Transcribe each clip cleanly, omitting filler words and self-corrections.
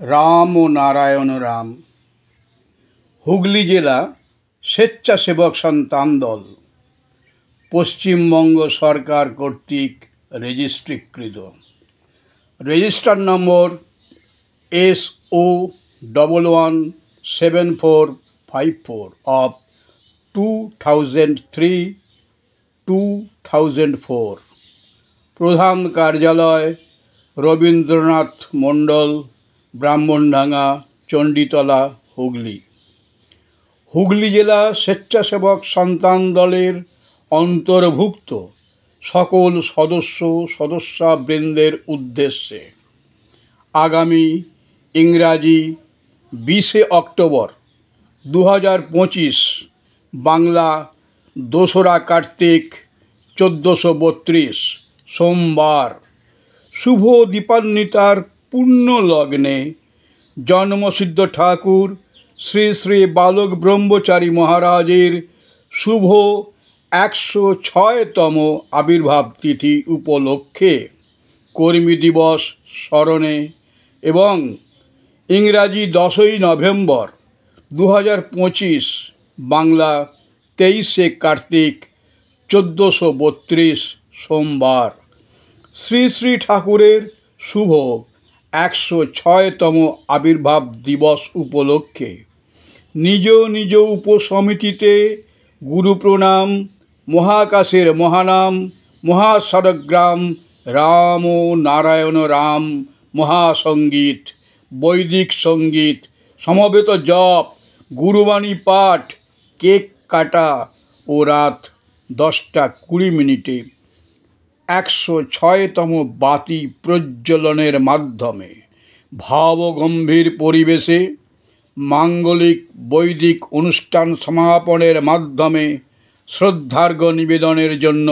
রাম ও নারায়ণ রাম। হুগলি জেলা স্বেচ্ছাসেবক সন্তান দল পশ্চিমবঙ্গ সরকার কর্তৃক রেজিস্ট্রিকৃত। Register number SO117454 of 2003-2004। প্রধান কার্যালয় রবীন্দ্রনাথ মণ্ডল, ব্রাহ্মণডাঙ্গা, চণ্ডীতলা, হুগলি। হুগলি জেলা স্বেচ্ছাসেবক সন্তান দলের অন্তর্ভুক্ত সকল সদস্যবৃন্দের উদ্দেশ্যে আগামী ইংরাজি 20শে অক্টোবর 2025, বাংলা 2রা কার্তিক 1432 সোমবার শুভ দীপান্বিতার পুণ্য লগ্নে জন্মসিদ্ধ ঠাকুর শ্রী শ্রী বালক ব্রহ্মচারী মহারাজের শুভ 106তম আবির্ভাব তিথি উপলক্ষে কর্মী দিবস স্মরণে এবং ইংরাজি 10ই নভেম্বর 2025, বাংলা 23শে কার্তিক 1432 সোমবার শ্রী শ্রী ঠাকুরের শুভ 106তম আবির্ভাব দিবস উপলক্ষে নিজ নিজ উপসমিতিতে গুরু প্রণাম, মহাকাশের মহানাম, মহাসারগ্রাম, রাম ও নারায়ণ রাম মহাসঙ্গীত, বৈদিক সঙ্গীত, সমবেত জপ, গুরুবাণী পাঠ, কেক কাটা ও রাত 10টা 20 106তম বাতি প্রজ্বলনের মাধ্যমে ভাবগম্ভীর পরিবেশে মাঙ্গলিক বৈদিক অনুষ্ঠান সমাপনের মাধ্যমে শ্রদ্ধার্ঘ্য নিবেদনের জন্য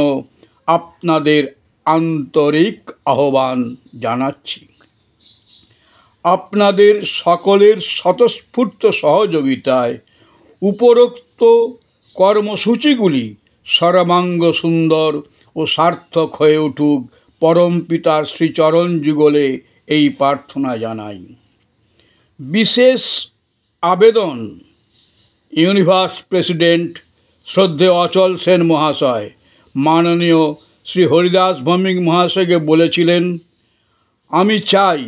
আপনাদের আন্তরিক আহ্বান জানাচ্ছি। আপনাদের সকলের স্বতঃস্ফূর্ত সহযোগিতায় উপরোক্ত কর্মসূচিগুলি সর্বাঙ্গ সুন্দর ও সার্থক হয়ে উঠুক পরম পিতার শ্রীচরণ যুগলে এই প্রার্থনা জানাই। বিশেষ আবেদন ইউনিভার্স প্রেসিডেন্ট শ্রদ্ধেয় অচল সেন মহাশয় মাননীয় শ্রী হরিদাস ভৌমিক মহাশয়কে বলেছিলেন, আমি চাই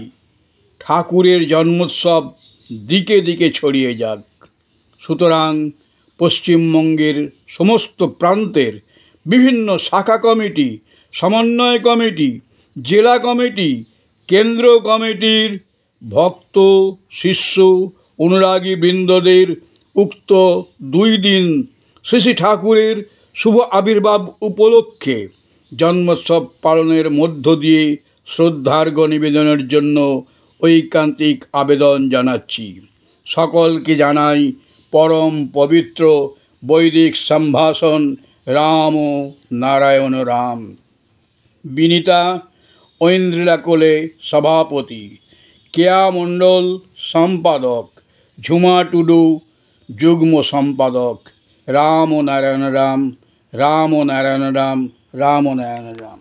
ঠাকুরের জন্মোৎসব দিকে দিকে ছড়িয়ে যাক। সুতরাং পশ্চিমবঙ্গের সমস্ত প্রান্তের বিভিন্ন শাখা কমিটি, সমন্বয় কমিটি, জেলা কমিটি, কেন্দ্র কমিটির ভক্ত, শিষ্য, অনুরাগী বৃন্দদের উক্ত 2 দিন শ্রী শ্রী ঠাকুরের শুভ আবির্ভাব উপলক্ষে জন্মোৎসব পালনের মধ্য দিয়ে শ্রদ্ধার্ঘ্য নিবেদনের জন্য ঐকান্তিক আবেদন জানাচ্ছি। সকলকে জানাই পরম পবিত্র বৈদিক সম্ভাষণ রাম ও নারায়ণ রাম। বিনীতা ঐন্দ্রিলা কোলে সভাপতি, কেয়া মণ্ডল সম্পাদক, ঝুমা টুডু যুগ্ম সম্পাদক। রাম ও নারায়ণ রাম, রাম ও নারায়ণ রাম, রাম ও নারায়ণ রাম।